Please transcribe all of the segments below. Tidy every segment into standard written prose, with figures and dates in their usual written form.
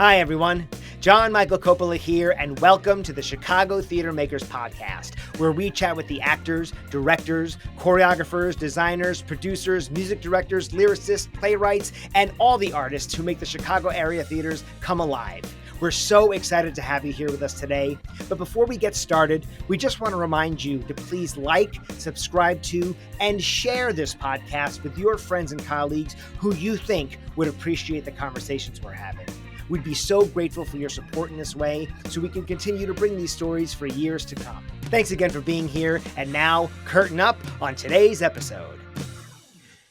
Hi, everyone. John Michael Coppola here, and welcome to the Chicago Theater Makers Podcast, where we chat with the actors, directors, choreographers, designers, producers, music directors, lyricists, playwrights, and all the artists who make the Chicago area theaters come alive. We're so excited to have you here with us today. But before we get started, we just want to remind you to please like, subscribe to, and share this podcast with your friends and colleagues who you think would appreciate the conversations we're having. We'd be so grateful for your support in this way so we can continue to bring these stories for years to come. Thanks again for being here, and now, curtain up on today's episode.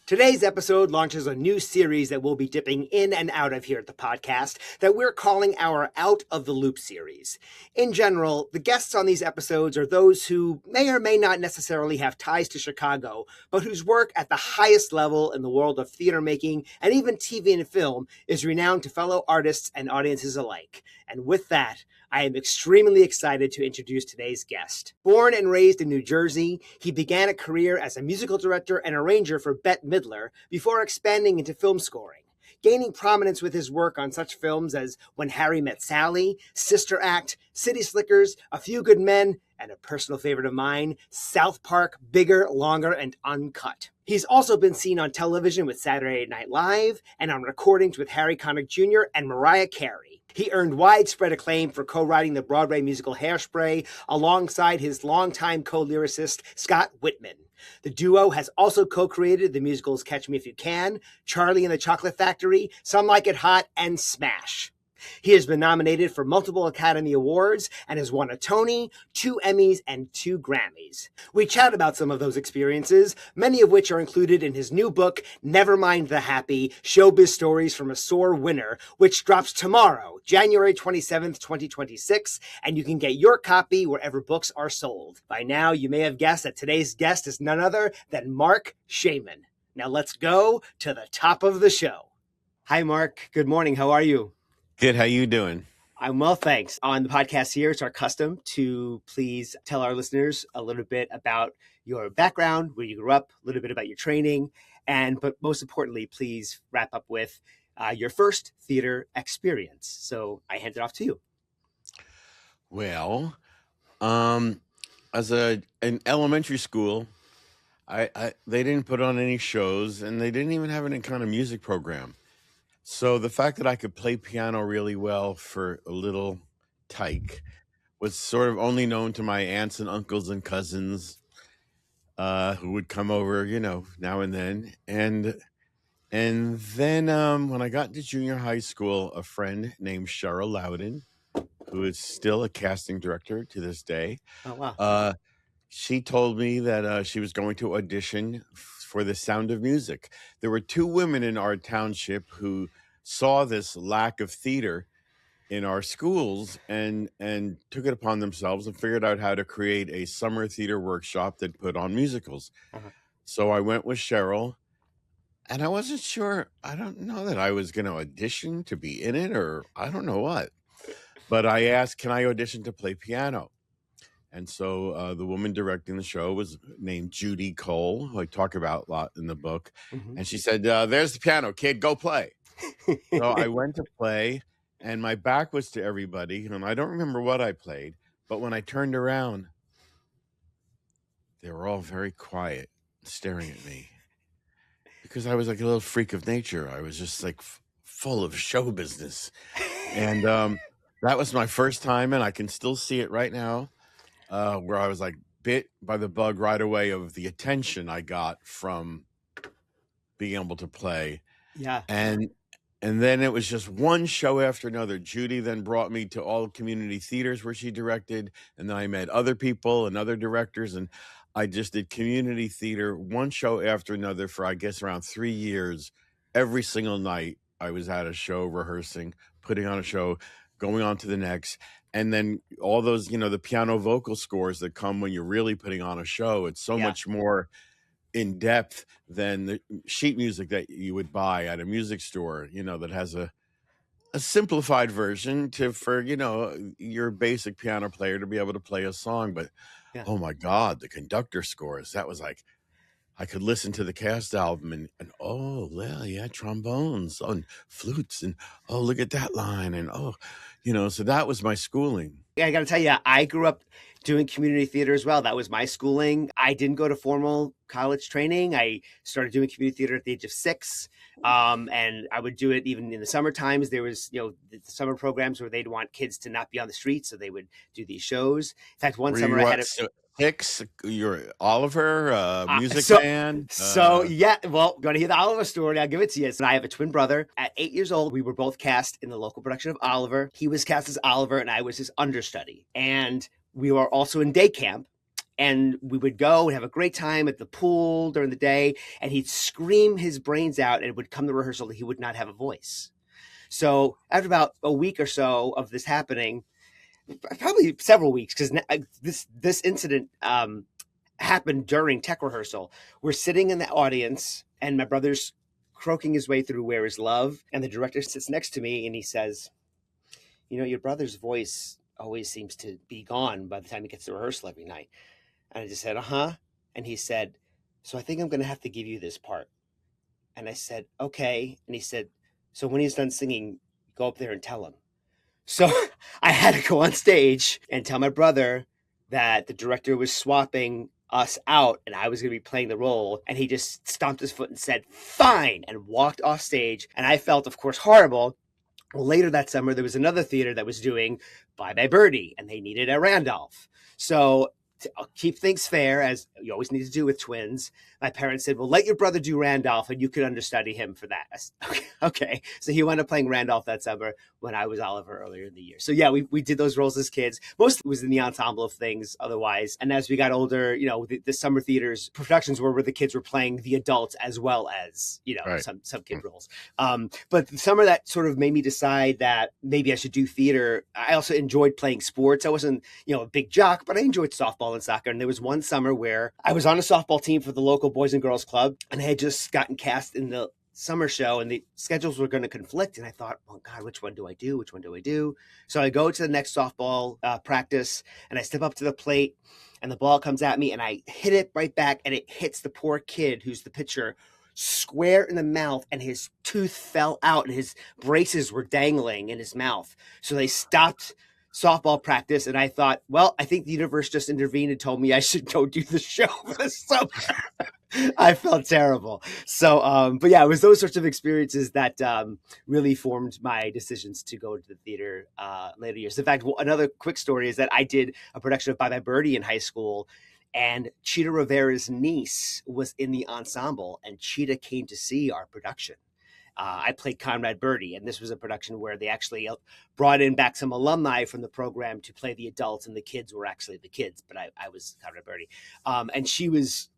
Today's episode launches a new series that we'll be dipping in and out of here at the podcast that we're calling our Out of the Loop series. In general, the guests on these episodes are those who may or may not necessarily have ties to Chicago, but whose work at the highest level in the world of theater making and even TV and film is renowned to fellow artists and audiences alike. And with that, I am extremely excited to introduce today's guest. Born and raised in New Jersey, he began a career as a musical director and arranger for Bette Midler before expanding into film scoring, gaining prominence with his work on such films as When Harry Met Sally, Sister Act, City Slickers, A Few Good Men, and a personal favorite of mine, South Park, Bigger, Longer, and Uncut. He's also been seen on television with Saturday Night Live and on recordings with Harry Connick Jr. and Mariah Carey. He earned widespread acclaim for co-writing the Broadway musical Hairspray alongside his longtime co-lyricist, Scott Wittman. The duo has also co-created the musicals Catch Me If You Can, Charlie and the Chocolate Factory, Some Like It Hot, and Smash. He has been nominated for multiple Academy Awards and has won a Tony, 2 Emmys, and 2 Grammys. We chat about some of those experiences, many of which are included in his new book, Never Mind the Happy, Showbiz Stories from a Sore Winner, which drops tomorrow, January 27th, 2026, and you can get your copy wherever books are sold. By now, you may have guessed that today's guest is none other than Marc Shaiman. Now let's go to the top of the show. Hi, Marc. Good morning. How are you? Good. How you doing? I'm well, thanks. On the podcast here, it's our custom to please tell our listeners a little bit about your background, where you grew up, a little bit about your training, but most importantly, please wrap up with your first theater experience. So I hand it off to you. Well, as in elementary school, they didn't put on any shows, and they didn't even have any kind of music program. So the fact that I could play piano really well for a little tyke was sort of only known to my aunts and uncles and cousins who would come over, now and then. And then when I got into junior high school, a friend named Cheryl Loudon, who is still a casting director to this day, Oh, wow. she told me that she was going to audition for The Sound of Music. There were 2 women in our township who saw this lack of theater in our schools and took it upon themselves and figured out how to create a summer theater workshop that put on musicals. Uh-huh. So I went with Cheryl, and I wasn't sure. I don't know that I was going to audition to be in it, or I don't know what. But I asked, can I audition to play piano? And so the woman directing the show was named Judy Cole, who I talk about a lot in the book. Mm-hmm. And she said, there's the piano, kid, go play. So I went to play, and my back was to everybody. And I don't remember what I played, but when I turned around, they were all very quiet, staring at me. Because I was like a little freak of nature. I was just like full of show business. And that was my first time, and I can still see it right now. Where I was like bit by the bug right away of the attention I got from being able to play. Yeah. And then it was just one show after another. Judy then brought me to all community theaters where she directed. And then I met other people and other directors. And I just did community theater one show after another for, I guess, around 3 years. Every single night I was at a show rehearsing, putting on a show, going on to the next. And then all those, the piano vocal scores that come when you're really putting on a show, it's so much more in depth than the sheet music that you would buy at a music store, that has a simplified version for your basic piano player to be able to play a song. But oh my God, the conductor scores, that was like I could listen to the cast album and oh, yeah, trombones and flutes and oh, look at that line and oh, so that was my schooling. I got to tell you, I grew up doing community theater as well. That was my schooling. I didn't go to formal college training. I started doing community theater at the age of 6. And I would do it even in the summer times. There was, the summer programs where they'd want kids to not be on the streets. So they would do these shows. In fact, one summer I had a Hicks, you're Oliver, music man. Yeah, well, you want to hear the Oliver story? I'll give it to you. So I have a twin brother. At 8 years old, we were both cast in the local production of Oliver. He was cast as Oliver, and I was his understudy. And we were also in day camp. And we would go and have a great time at the pool during the day. And he'd scream his brains out, and it would come to rehearsal that he would not have a voice. So after about a week or so of this happening, probably several weeks, because this incident happened during tech rehearsal. We're sitting in the audience, and my brother's croaking his way through Where Is Love, and the director sits next to me, and he says, your brother's voice always seems to be gone by the time he gets to rehearsal every night. And I just said, uh-huh. And he said, so I think I'm going to have to give you this part. And I said, okay. And he said, so when he's done singing, go up there and tell him. So I had to go on stage and tell my brother that the director was swapping us out and I was going to be playing the role. And he just stomped his foot and said, fine, and walked off stage. And I felt, of course, horrible. Well, later that summer, there was another theater that was doing Bye Bye Birdie, and they needed a Randolph. So to keep things fair, as you always need to do with twins, my parents said, well, let your brother do Randolph and you could understudy him for that. Okay. So he wound up playing Randolph that summer when I was Oliver earlier in the year. So yeah, we did those roles as kids. Mostly was in the ensemble of things otherwise. And as we got older, the summer theaters productions were where the kids were playing the adults as well as, Right. some kid roles. But the summer that sort of made me decide that maybe I should do theater. I also enjoyed playing sports. I wasn't, a big jock, but I enjoyed softball and soccer. And there was one summer where I was on a softball team for the local Boys and Girls Club, and I had just gotten cast in the summer show, and the schedules were going to conflict. And I thought, oh God, which one do I do? Which one do I do? So I go to the next softball practice, and I step up to the plate, and the ball comes at me, and I hit it right back, and it hits the poor kid who's the pitcher square in the mouth, and his tooth fell out, and his braces were dangling in his mouth. So they stopped softball practice, and I thought, well, I think the universe just intervened and told me I should go do the show for the summer. I felt terrible. So, but yeah, it was those sorts of experiences that really formed my decisions to go to the theater later years. In fact, another quick story is that I did a production of Bye Bye Birdie in high school, and Cheetah Rivera's niece was in the ensemble, and Cheetah came to see our production. I played Conrad Birdie, and this was a production where they actually brought in back some alumni from the program to play the adults, and the kids were actually the kids, but I was Conrad Birdie. And she was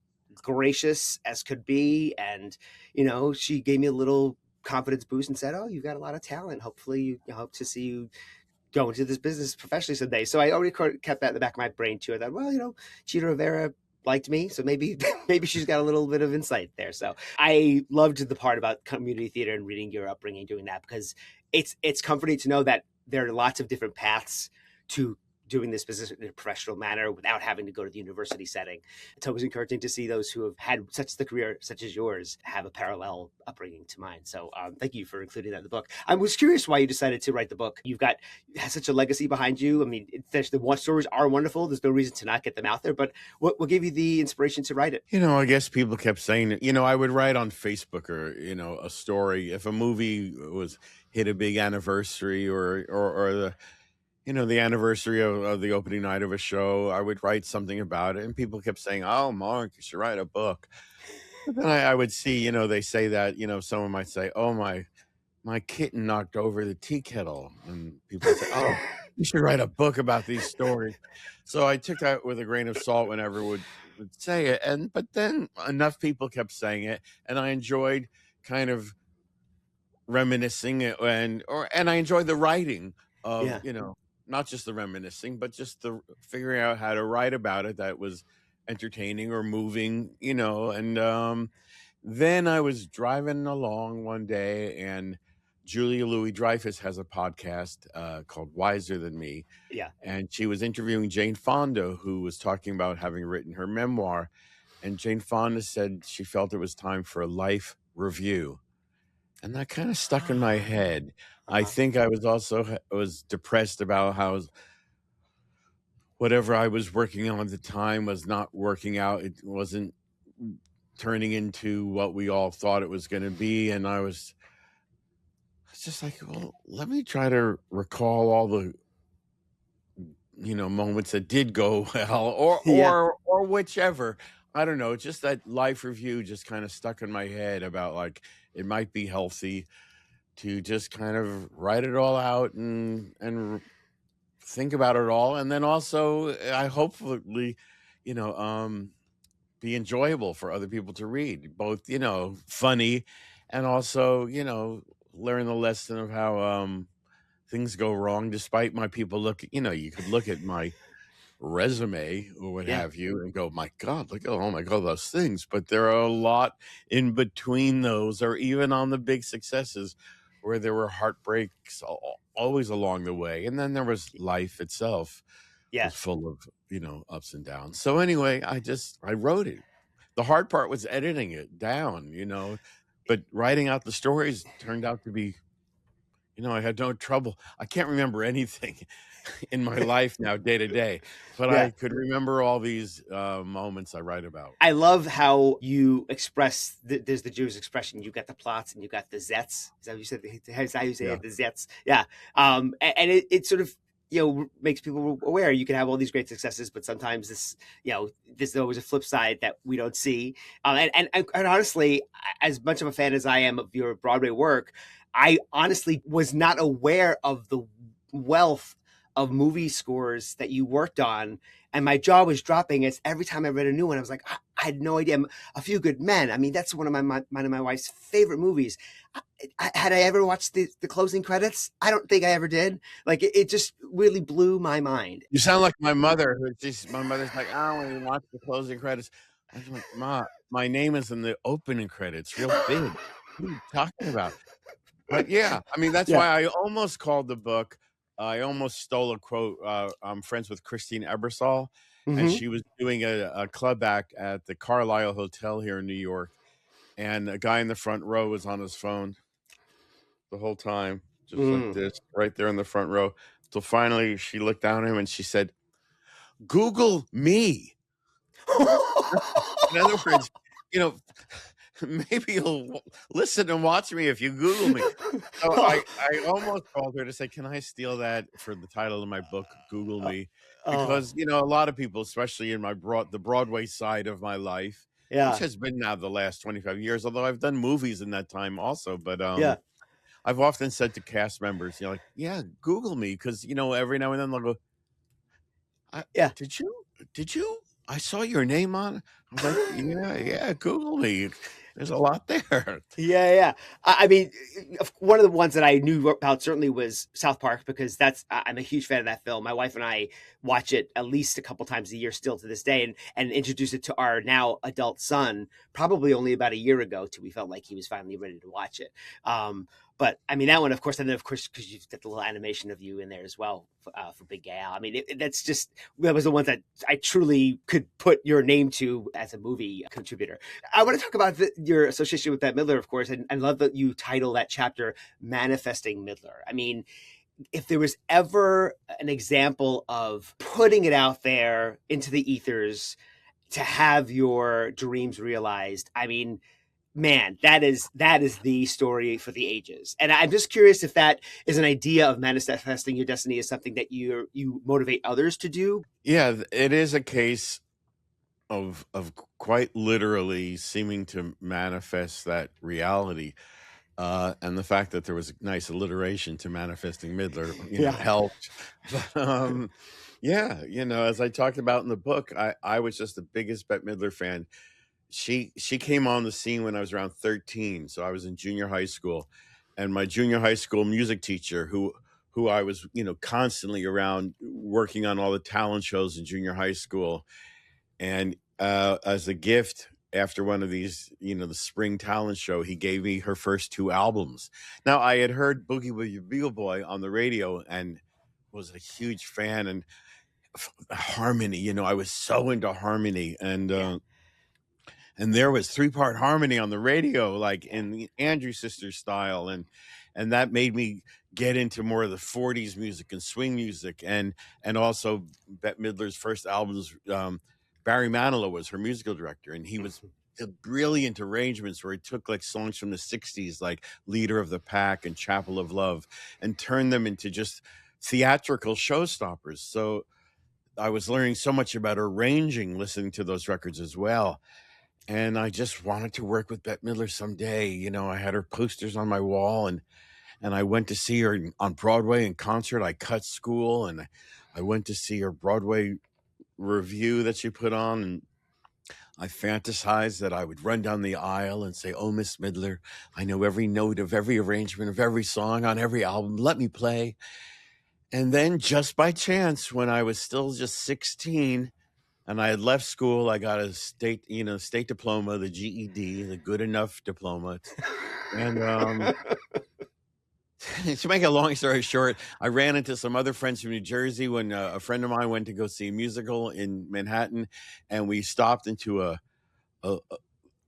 gracious as could be, and she gave me a little confidence boost and said, oh, you've got a lot of talent. Hopefully I hope to see you go into this business professionally someday. So I already kept that in the back of my brain too. I thought, well, Cheetah Rivera liked me, so maybe she's got a little bit of insight there. So I loved the part about community theater and reading your upbringing, doing that, because it's comforting to know that there are lots of different paths to doing this business in a professional manner without having to go to the university setting. It's always encouraging to see those who have had such the career such as yours have a parallel upbringing to mine. So thank you for including that in the book. I was curious why you decided to write the book. Has such a legacy behind you. I mean, the stories are wonderful. There's no reason to not get them out there, but what gave you the inspiration to write it? I guess people kept saying, I would write on Facebook or, a story. If a movie hit a big anniversary or the anniversary of the opening night of a show, I would write something about it. And people kept saying, oh, Mark, you should write a book. But then I would see, they say that, someone might say, oh, my kitten knocked over the tea kettle. And people would say, oh, you should write a book about these stories. So I took that with a grain of salt whenever would say it. But then enough people kept saying it, and I enjoyed kind of reminiscing and I enjoyed the writing of, not just the reminiscing, but just the figuring out how to write about it that was entertaining or moving, and then I was driving along one day, and Julia Louis-Dreyfus has a podcast called Wiser Than Me. Yeah. And she was interviewing Jane Fonda, who was talking about having written her memoir. and Jane Fonda said she felt it was time for a life review. And that kind of stuck in my head. I think I was depressed about how whatever I was working on at the time was not working out. It wasn't turning into what we all thought it was going to be. And I was just like, well, let me try to recall all the, moments that did go well Yeah. or whichever. I don't know. Just that life review just kind of stuck in my head about like, it might be healthy to just kind of write it all out and think about it all. And then also I hopefully, you know, um, be enjoyable for other people to read, both, funny and also, learn the lesson of how things go wrong despite my people you could look at my resume or what Yeah. have you and go, my God, look at oh my God, those things. But there are a lot in between those, or even on the big successes where there were heartbreaks always along the way. And then there was life itself Yeah. was full of, ups and downs. So anyway, I wrote it. The hard part was editing it down, but writing out the stories turned out to be, I had no trouble. I can't remember anything in my life now, day to day, but Yeah. I could remember all these moments I write about. I love how you express. There's the Jewish expression: you got the plots and you got the zets. Is that what you said? Is that how you say Yeah. it? The zets. Yeah. And it sort of makes people aware you can have all these great successes, but sometimes there's always a flip side that we don't see. And honestly, as much of a fan as I am of your Broadway work, I honestly was not aware of the wealth of movie scores that you worked on, and my jaw was dropping as every time I read a new one. I was like, I had no idea. A Few Good Men. I mean, that's one of my wife's favorite movies. Had I ever watched the closing credits? I don't think I ever did. Like it just really blew my mind. You sound like my mother. My mother's like, I don't even watch the closing credits. I was like, Ma, my name is in the opening credits, real big. What are you talking about? But yeah, I mean, that's Yeah. why I almost called the book. I almost stole a quote. I'm friends with Christine Ebersol, and Mm-hmm. she was doing a club act at the Carlisle Hotel here in New York. And a guy in the front row was on his phone the whole time, just like Mm. this, right there in the front row. So finally, she looked down at him and she said, Google me. In other words, you know, maybe you'll listen and watch me if you Google me. So I almost called her to say, can I steal that for the title of my book, Google Me? Oh, Because, a lot of people, especially in the Broadway side of my life, which yeah, has been now the last 25 years, although I've done movies in that time also. But yeah, I've often said to cast members, like, yeah, Google me. Because, every now and then they'll go, I, yeah. did you, I saw your name on. I was like, yeah, Google me. There's a lot there. Yeah. I mean, one of the ones that I knew about certainly was South Park, because I'm a huge fan of that film. My wife and I watch it at least a couple times a year still to this day, and introduced it to our now adult son probably only about a year ago, till we felt like he was finally ready to watch it. But I mean, that one, of course, and then of course, because you've got the little animation of you in there as well for Big Gay Al. I mean, that was the ones that I truly could put your name to as a movie contributor. I want to talk about your association with Bette Midler, of course, and I love that you title that chapter "Manifesting Midler." I mean, if there was ever an example of putting it out there into the ethers to have your dreams realized, I mean, man, that is the story for the ages. And I'm just curious if that is an idea of manifesting your destiny is something that you motivate others to do. Yeah, it is a case of quite literally seeming to manifest that reality. And the fact that there was a nice alliteration to manifesting Midler, Yeah. helped. But, yeah, as I talked about in the book, I was just the biggest Bette Midler fan. She came on the scene when I was around 13, so I was in junior high school, and my junior high school music teacher, who I was, constantly around working on all the talent shows in junior high school, and as a gift after one of these, the spring talent show, he gave me her first two albums. Now I had heard Boogie with Your Beagle Boy on the radio and was a huge fan, and harmony. I was so into harmony, and Yeah. and there was 3-part harmony on the radio, like in the Andrew Sisters style, and that made me get into more of the 40s music and swing music, and also Bette Midler's first albums. Barry Manilow was her musical director, and he was the brilliant arrangements where he took like songs from the 60s, like Leader of the Pack and Chapel of Love, and turned them into just theatrical showstoppers. So I was learning so much about arranging, listening to those records as well. And I just wanted to work with Bette Midler someday. You know, I had her posters on my wall, and I went to see her on Broadway in concert. I cut school, and I went to see her Broadway review that she put on, and I fantasized that I would run down the aisle and say, "Oh, Miss Midler, I know every note of every arrangement of every song on every album. Let me play." And then just by chance, when I was still just 16 and I had left school, I got a state diploma, the GED, the good enough diploma. And to make a long story short, I ran into some other friends from New Jersey when a friend of mine went to go see a musical in Manhattan, and we stopped into a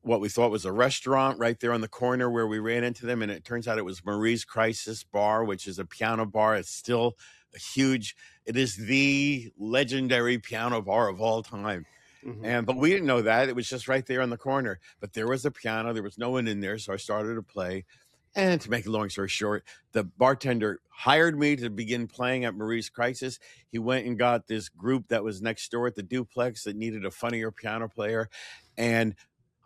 what we thought was a restaurant right there on the corner where we ran into them, and it turns out it was Marie's Crisis Bar, which is a piano bar. It's still it is the legendary piano bar of all time. But we didn't know that. It was just right there on the corner. But there was a piano. There was no one in there, so I started to play. And to make a long story short, the bartender hired me to begin playing at Marie's Crisis. He went and got this group that was next door at the duplex that needed a funnier piano player. And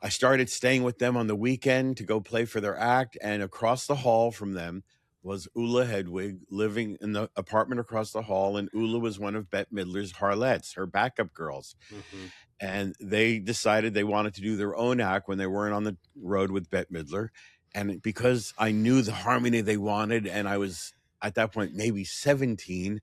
I started staying with them on the weekend to go play for their act. And across the hall from them was Ulla Hedwig, living in the apartment across the hall. And Ulla was one of Bette Midler's harlettes, her backup girls. And they decided they wanted to do their own act when they weren't on the road with Bette Midler. And because I knew the harmony they wanted, and I was at that point maybe 17,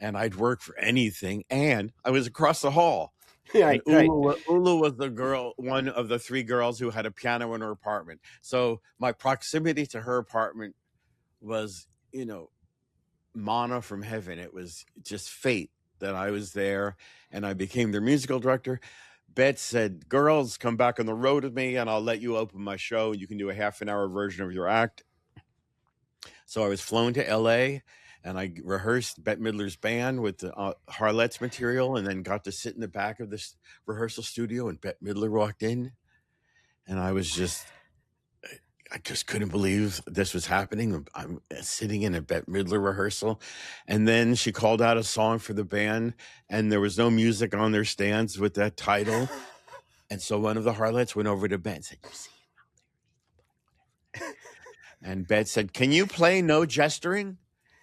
and I'd work for anything, and I was across the hall. Right, Ula was the girl, one of the 3 girls who had a piano in her apartment. So my proximity to her apartment was, manna from heaven. It was just fate that I was there, and I became their musical director. Bette said, "Girls, come back on the road with me, and I'll let you open my show. You can do a half-an-hour version of your act." So I was flown to LA, and I rehearsed Bette Midler's band with the Harlettes material, and then got to sit in the back of this rehearsal studio, and Bette Midler walked in, and I just couldn't believe this was happening. I'm sitting in a Bette Midler rehearsal, and then she called out a song for the band, and there was no music on their stands with that title. And so one of the harlots went over to Bette and said, "You see him out there?" And Bette said, "Can you play No Gesturing?"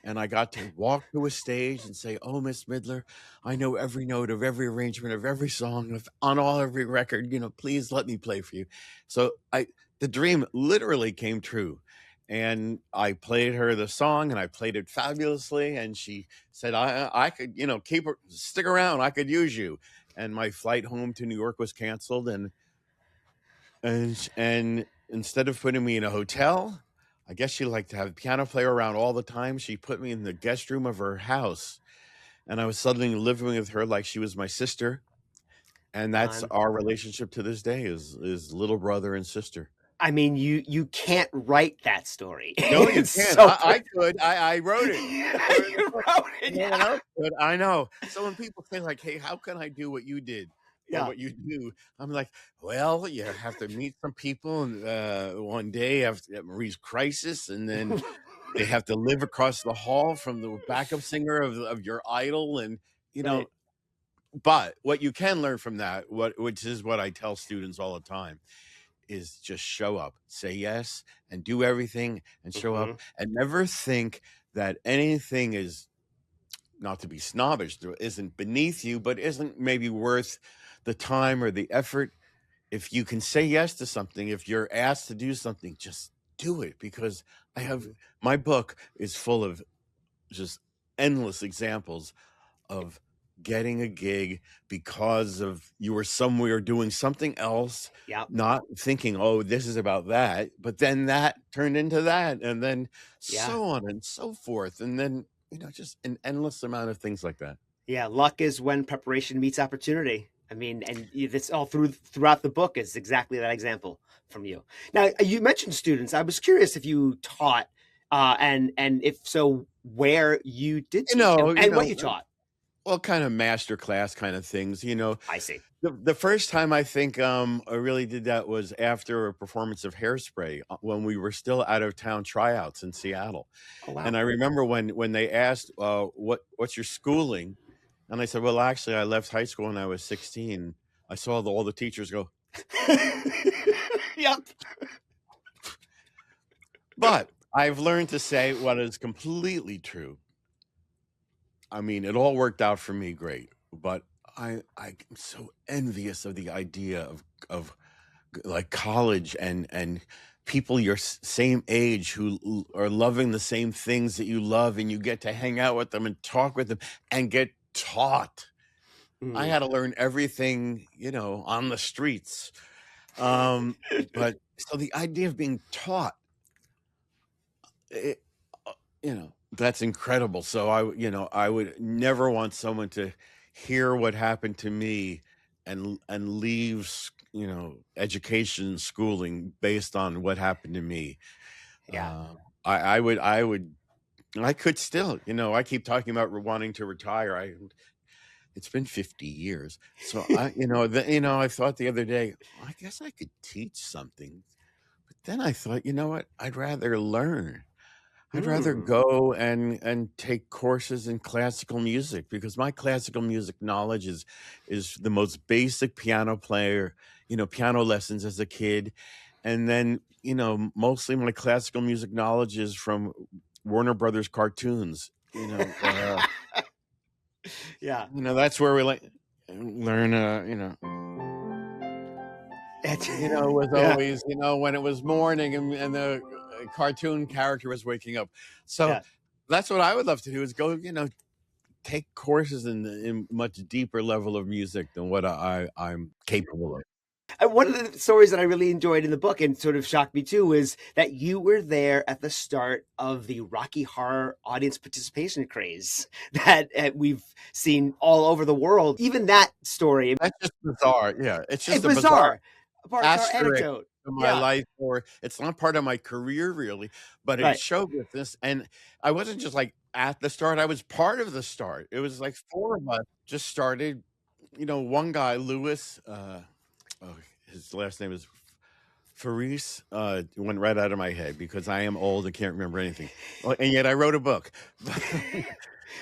And I got to walk to a stage and say, "Oh, Miss Midler, I know every note of every arrangement of every song on every record. Please let me play for you." So the dream literally came true. And I played her the song, and I played it fabulously. And she said, I could, stick around. I could use you. And my flight home to New York was canceled. And instead of putting me in a hotel, I guess she liked to have a piano player around all the time. She put me in the guest room of her house. And I was suddenly living with her like she was my sister. And that's our relationship to this day is little brother and sister. I mean, you can't write that story. No, you can't. So I could. I wrote it. You wrote it. Yeah. I know. So when people say like, "Hey, how can I do what you did?" Or what you do, I'm like, well, you have to meet some people one day at Marie's Crisis, and then they have to live across the hall from the backup singer of your idol, and Right. But what you can learn from that, which is what I tell students all the time, is just show up, say yes, and do everything, and show up, and never think that anything is, not to be snobbish, isn't beneath you, but isn't maybe worth the time or the effort. If you can say yes to something, if you're asked to do something, just do it, because my book is full of just endless examples of getting a gig because of you were somewhere doing something else, not thinking, "Oh, this is about that," but then that turned into that, and then so on and so forth, and then just an endless amount of things like that. Yeah, luck is when preparation meets opportunity. I mean, and this all throughout the book is exactly that example from you. Now, you mentioned students. I was curious if you taught, and if so, where you did You teach know, you and what know, you taught. all kind of master class kind of things. I see. The first time I think I really did that was after a performance of Hairspray when we were still out of town tryouts in Seattle. Oh And wow. I remember when they asked, what's your schooling? And I said, well, actually, I left high school when I was 16. I saw all the teachers go, Yep. but I've learned to say what is completely true. I mean, it all worked out for me great, but I'm so envious of the idea of like college and people your same age who are loving the same things that you love, and you get to hang out with them and talk with them and get taught. I had to learn everything, on the streets. But so the idea of being taught, it, that's incredible. So I would never want someone to hear what happened to me and leave, education, schooling based on what happened to me. Yeah. I could still, I keep talking about wanting to retire. It's been 50 years. So I thought the other day, I guess I could teach something. But then I thought, you know what? I'd rather learn. I'd rather go and take courses in classical music, because my classical music knowledge is the most basic piano player, piano lessons as a kid. And then, mostly my classical music knowledge is from Warner Brothers cartoons, Yeah. that's where we learn, it was Yeah. always, when it was morning and the cartoon character was waking up. So Yeah. that's what I would love to do, is go, take courses in much deeper level of music than what I'm capable of. One of the stories that I really enjoyed in the book and sort of shocked me too was that you were there at the start of the Rocky Horror audience participation craze that we've seen all over the world. Even that story, That's just bizarre. Yeah, it's it's just a bizarre bizarre asterisk anecdote. in my Yeah, life, or it's not part of my career really, but it's right. show business. And I wasn't just like at the start, I was part of the start. It was like four of us just started. One guy, Lewis, his last name is Faris, went right out of my head because I am old and can't remember anything. And yet I wrote a book.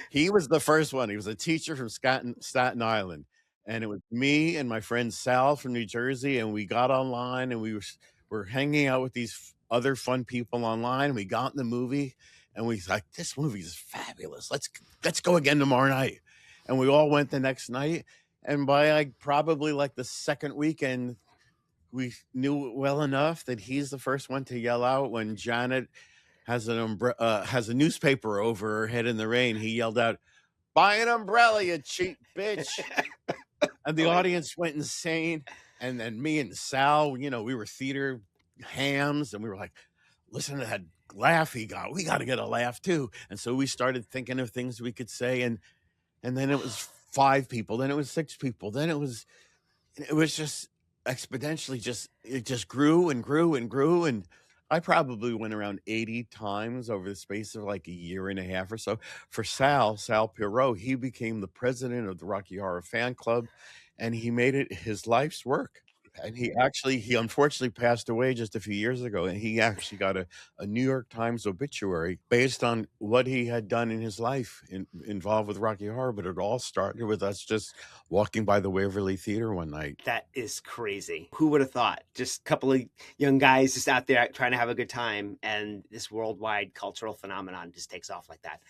He was the first one. He was a teacher from Staten Island. And it was me and my friend Sal from New Jersey. And we got online and were hanging out with these other fun people online. We got in the movie and we like, this movie is fabulous. Let's go again tomorrow night. And we all went the next night. And by probably the second weekend, we knew well enough that he's the first one to yell out when Janet has has a newspaper over her head in the rain. He yelled out, "Buy an umbrella, you cheap bitch!" And the audience went insane. And then me and Sal, we were theater hams, and we were like, "Listen to that laugh he got. We got to get a laugh too." And so we started thinking of things we could say, and then it was 5 people, then it was 6 people, then it was just exponentially, it just grew and grew and grew. And I probably went around 80 times over the space of like a year and a half or so. For Sal Perot, he became the president of the Rocky Horror Fan Club, and he made it his life's work. And he unfortunately passed away just a few years ago. And he actually got a New York Times obituary based on what he had done in his life involved with Rocky Horror. But it all started with us just walking by the Waverly Theater one night. That is crazy. Who would have thought? Just a couple of young guys just out there trying to have a good time, and this worldwide cultural phenomenon just takes off like that.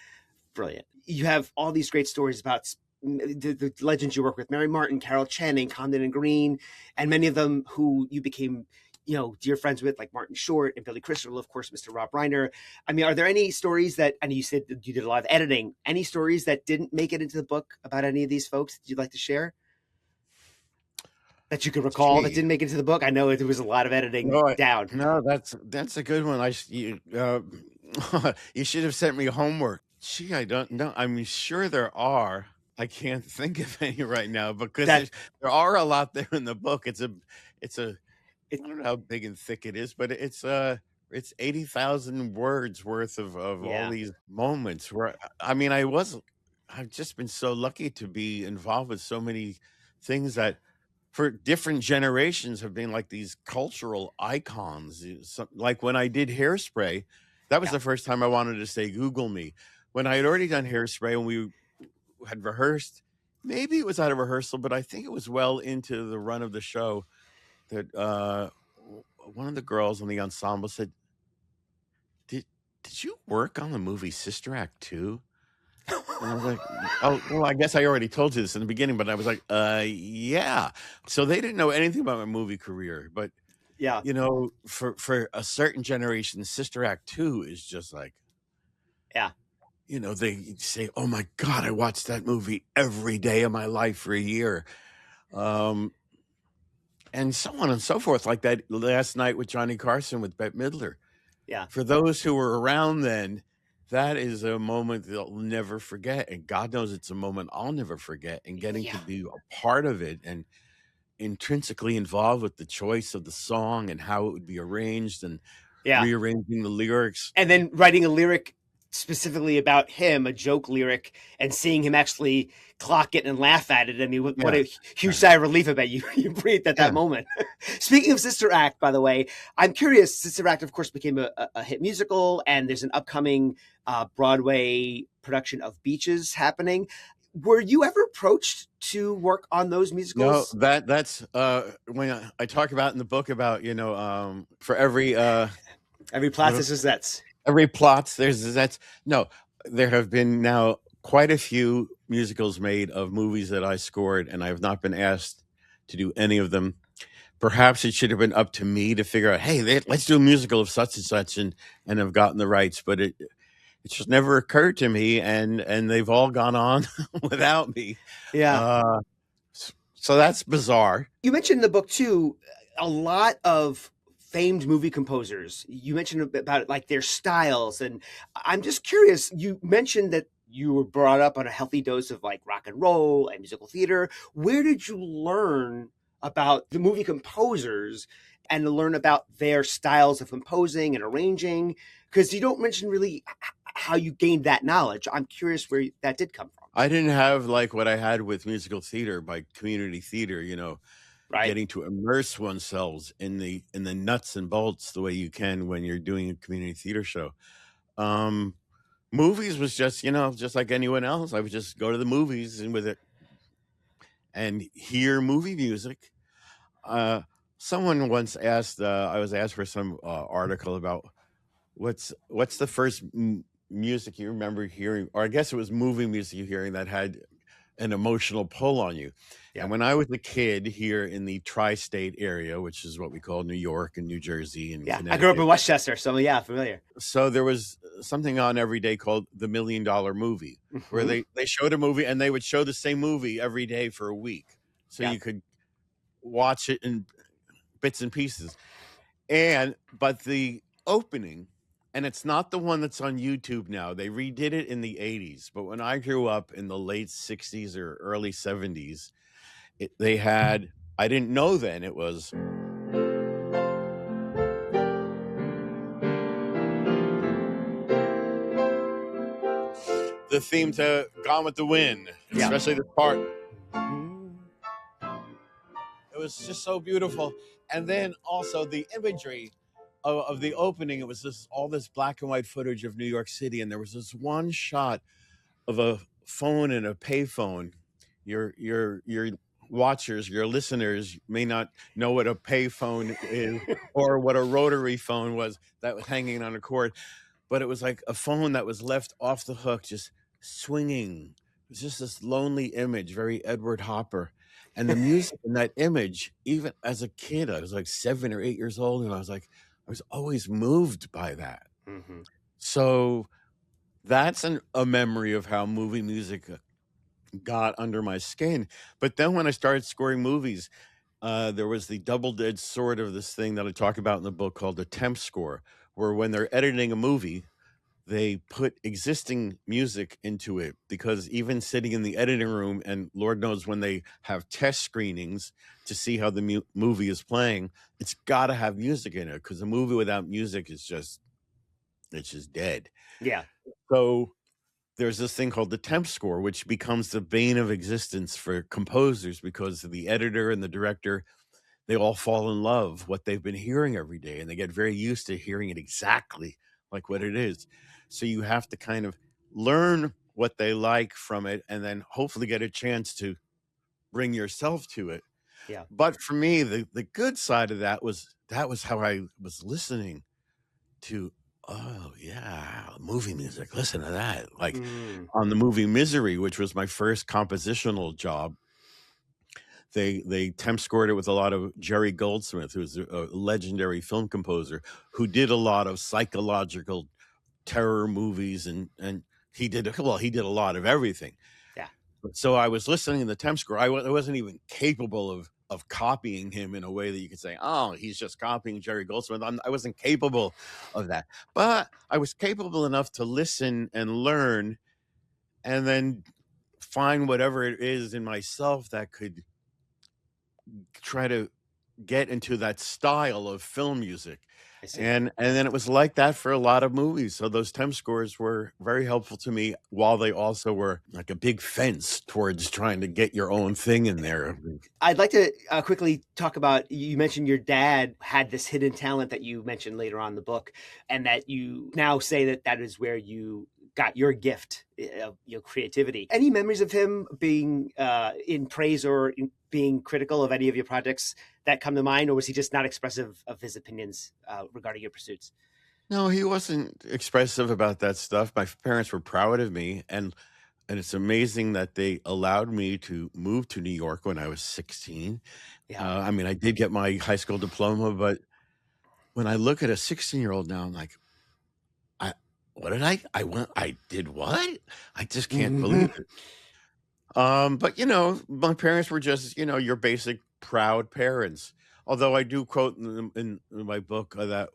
Brilliant. You have all these great stories about the legends you work with, Mary Martin, Carol Channing, Condon and Green, and many of them who you became, dear friends with, like Martin Short and Billy Crystal, of course, Mr. Rob Reiner. I mean, are there any stories that, and you said that you did a lot of editing, any stories that didn't make it into the book about any of these folks that you'd like to share? That you could recall that didn't make it into the book? I know there was a lot of editing down. No, that's a good one. You should have sent me homework. Gee, I don't know. I'm sure there are. I can't think of any right now because That there are a lot there in the book. It's a it, I don't know how big and thick it is, but it's 80,000 words worth of all yeah, these moments where I've just been so lucky to be involved with so many things that for different generations have been like these cultural icons. Like when I did Hairspray, that was yeah, the first time I wanted to say Google me. When I had already done Hairspray and we had rehearsed, maybe it was at a rehearsal, but I think it was well into the run of the show that one of the girls on the ensemble said, "Did did you work on the movie Sister Act 2?" And I was like, "Oh, well, I guess I already told you this in the beginning," but I was like, yeah." So they didn't know anything about my movie career, but yeah, for a certain generation, Sister Act 2 is just like, yeah, they say, "Oh my God, I watched that movie every day of my life for a year." Um, and so on and so forth, like that last night with Johnny Carson with Bette Midler. yeah, For those who were around then, that is a moment they'll never forget. And God knows it's a moment I'll never forget. And getting to yeah, be a part of it and intrinsically involved with the choice of the song and how it would be arranged and yeah. rearranging the lyrics. And then writing a lyric specifically about him, a joke lyric, and seeing him actually clock it and laugh at it. I mean, what Yeah. a huge sigh of relief about you. You breathed at that Yeah. moment. Speaking of Sister Act, by the way, I'm curious. Sister Act, of course, became a hit musical, and there's an upcoming Broadway production of Beaches happening. Were you ever approached to work on those No, musicals? that's when I talk about in the book about, for every Every plot is Suzette's. every plot there's that's no, there have been now quite a few musicals made of movies that I scored, and I have not been asked to do any of them. Perhaps it should have been up to me to figure out, hey, let's do a musical of such and such, and have gotten the rights, but it just never occurred to me, and they've all gone on without me. Yeah. Uh, so that's bizarre. You mentioned in the book too a lot of famed movie composers. You mentioned about like their styles, and I'm just curious. You mentioned that you were brought up on a healthy dose of like rock and roll and musical theater. Where did you learn about the movie composers and to learn about their styles of composing and arranging? Because you don't mention really how you gained that knowledge. I'm curious where that did come from. I didn't have like what I had with musical theater by community theater, Right? getting to immerse oneself in the nuts and bolts the way you can when you're doing a community theater show. Um, Movies was just, just like anyone else. I would just go to the movies and with it and hear movie music. Uh, Someone once asked, I was asked for some article about what's the first music you remember hearing, or I guess it was movie music you hearing that had an emotional pull on you. Yeah. And when I was a kid here in the tri-state area, which is what we call New York and New Jersey and Yeah. I grew up in Connecticut, Westchester, so yeah, familiar. so there was something on every day called the $1 Million Movie, where Hmm. they showed a movie and they would show the same movie every day for a week, so Yeah. you could watch it in bits and pieces. But the opening, and it's not the one that's on YouTube now. They redid it in the 80s, but when I grew up in the late 60s or early 70s, they had, I didn't know then it was the theme to Gone with the Wind, Yeah. especially this part. It was just so beautiful. And then also the imagery of the opening, it was all this black and white footage of New York City, and there was this one shot of a phone and a payphone. Your watchers, your listeners may not know what a payphone is or what a rotary phone was that was hanging on a cord, but it was like a phone that was left off the hook, just swinging. It was just this lonely image, very Edward Hopper. And the music in that image, even as a kid, I was like 7 or 8 years old, and I was always moved by that. Hmm. So that's a memory of how movie music got under my skin. But then when I started scoring movies, there was the double-edged sword of this thing that I talk about in the book called the temp score, where when they're editing a movie, they put existing music into it, because even sitting in the editing room, and Lord knows when they have test screenings to see how the movie is playing, it's got to have music in it, because a movie without music is just, it's just dead. Yeah. So there's this thing called the temp score, which becomes the bane of existence for composers, because the editor and the director, they all fall in love what they've been hearing every day, and they get very used to hearing it exactly like what it is. So you have to kind of learn what they like from it, and then hopefully get a chance to bring yourself to it. Yeah. But for me, the good side of that was how I was listening to, oh yeah, movie music. Listen to that. Like on the movie Misery, which was my first compositional job, they temp scored it with a lot of Jerry Goldsmith, who's a legendary film composer who did a lot of psychological terror movies, and he did a lot of everything. Yeah. So I was listening to the temp score. I wasn't even capable of copying him in a way that you could say, oh, he's just copying Jerry Goldsmith. I wasn't capable of that, but I was capable enough to listen and learn, and then find whatever it is in myself that could try to get into that style of film music. And then it was like that for a lot of movies. So those temp scores were very helpful to me, while they also were like a big fence towards trying to get your own thing in there. I'd like to quickly talk about, you mentioned your dad had this hidden talent that you mentioned later on in the book, and that you now say that is where you got your gift of your creativity. Any memories of him being in praise or in being critical of any of your projects that come to mind, or was he just not expressive of his opinions regarding your pursuits? No, he wasn't expressive about that stuff. My parents were proud of me, and it's amazing that they allowed me to move to New York when I was 16. Yeah. I mean, I did get my high school diploma, but when I look at a 16-year-old now, I'm like, I did what? I just can't believe it. But my parents were just, your basic proud parents. Although I do quote in my book that,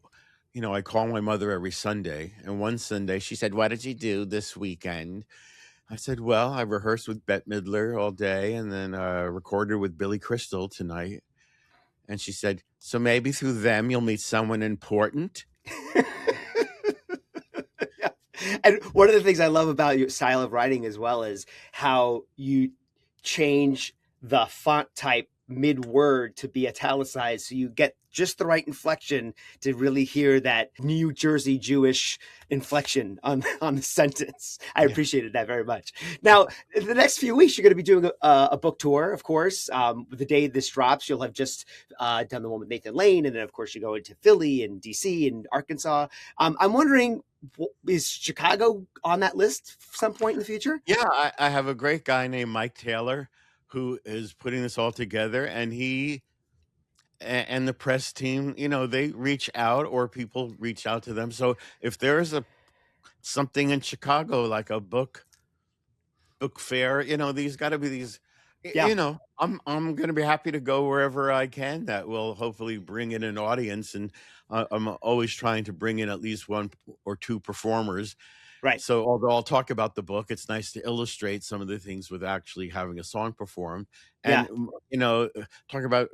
I call my mother every Sunday. And one Sunday she said, "What did you do this weekend?" I said, "Well, I rehearsed with Bette Midler all day, and then recorded with Billy Crystal tonight." And she said, "So maybe through them you'll meet someone important." Yeah. And one of the things I love about your style of writing as well is how you change the font type mid-word to be italicized, so you get just the right inflection to really hear that New Jersey Jewish inflection on the sentence. I appreciated that very much. Now, in the next few weeks, you're going to be doing a book tour, of course. The day this drops, you'll have just done the one with Nathan Lane, and then, of course, you go into Philly and DC and Arkansas. I'm wondering, is Chicago on that list some point in the future? Yeah, I have a great guy named Mike Taylor who is putting this all together, and he and the press team, they reach out, or people reach out to them. So if there's something in Chicago, like a book fair, these got to be these, I'm going to be happy to go wherever I can that will hopefully bring in an audience. And I'm always trying to bring in at least one or two performers. Right. So although I'll talk about the book, it's nice to illustrate some of the things with actually having a song performed. And, talk about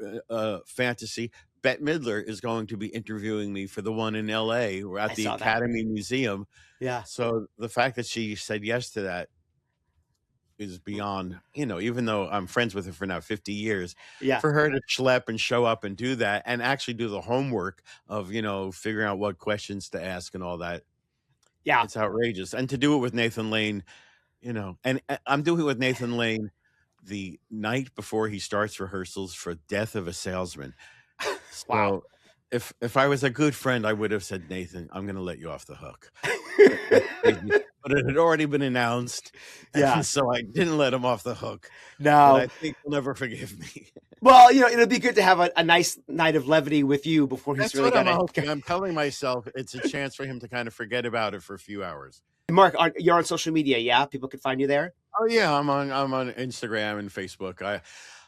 fantasy. Bette Midler is going to be interviewing me for the one in LA. We're at the Academy Museum. Yeah. So the fact that she said yes to that is beyond, even though I'm friends with her for now 50 years, for her to schlep and show up and do that, and actually do the homework of, figuring out what questions to ask and all that. Yeah. It's outrageous. And to do it with Nathan Lane, and I'm doing it with Nathan Lane the night before he starts rehearsals for Death of a Salesman. Wow. So if I was a good friend, I would have said, "Nathan, I'm going to let you off the hook." But it had already been announced. Yeah. So I didn't let him off the hook. No. But I think he'll never forgive me. Well, it'll be good to have a nice night of levity with you before he's really got it. I'm telling myself it's a chance for him to kind of forget about it for a few hours. Mark, you're on social media, yeah? People can find you there? Oh yeah, I'm on Instagram and Facebook.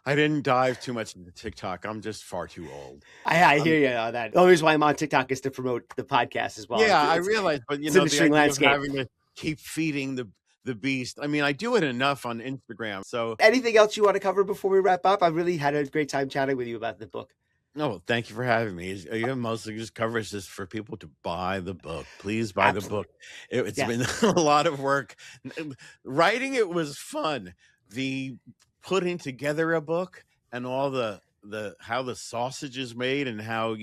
I didn't dive too much into TikTok. I'm just far too old. I hear you on that. The only reason why I'm on TikTok is to promote the podcast as well. Yeah, I realize, but it's an the interesting idea landscape. of having to keep feeding the beast. I mean, I do it enough on Instagram. So anything else you want to cover before we wrap up? I really had a great time chatting with you about the book. No, thank you for having me. You mostly just covers this for people to buy the book. Please buy the book. It's been a lot of work. Writing it was fun. The putting together a book and all the how the sausage is made and how,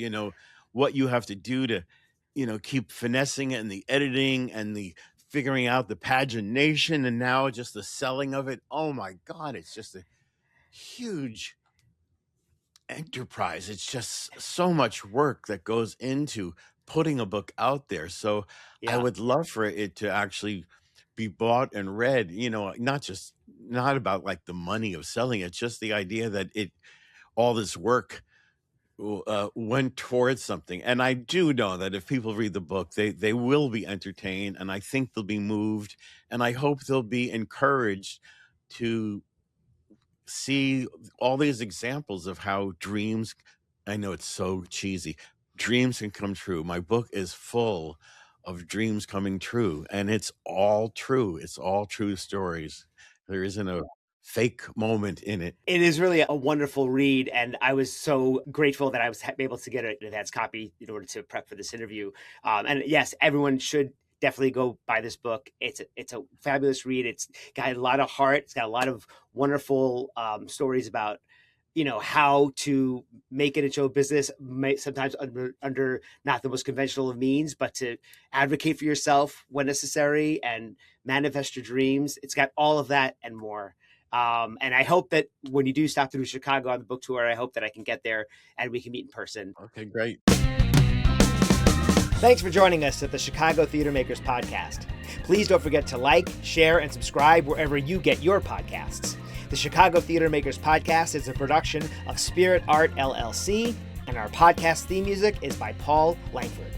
what you have to do to, keep finessing it and the editing and the figuring out the pagination and now just the selling of it. Oh my God, it's just a huge enterprise. It's just so much work that goes into putting a book out there. So I would love for it to actually be bought and read, not about like the money of selling it, just the idea that all this work went towards something. And I do know that if people read the book, they will be entertained, and I think they'll be moved, and I hope they'll be encouraged to see all these examples of how dreams, I know it's so cheesy, dreams can come true. My book is full of dreams coming true, and it's all true. It's all true stories. There isn't a fake moment in it. It is really a wonderful read, and I was so grateful that I was able to get an advance copy in order to prep for this interview. And yes, everyone should definitely go buy this book. It's a fabulous read. It's got a lot of heart. It's got a lot of wonderful stories about, how to make it in show business, sometimes under not the most conventional of means, but to advocate for yourself when necessary and manifest your dreams. It's got all of that and more. And I hope that when you do stop through Chicago on the book tour, I hope that I can get there and we can meet in person. Okay, great. Thanks for joining us at the Chicago Theater Makers Podcast. Please don't forget to like, share, and subscribe wherever you get your podcasts. The Chicago Theater Makers Podcast is a production of Spirit Art LLC, and our podcast theme music is by Paul Langford.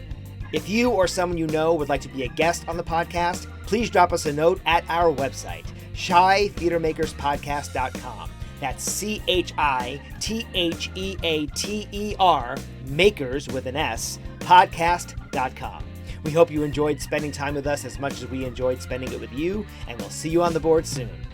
If you or someone you know would like to be a guest on the podcast, please drop us a note at our website, ChiTheaterMakersPodcast.com. That's ChiTheater, makers with an S, podcast.com. We hope you enjoyed spending time with us as much as we enjoyed spending it with you, and we'll see you on the board soon.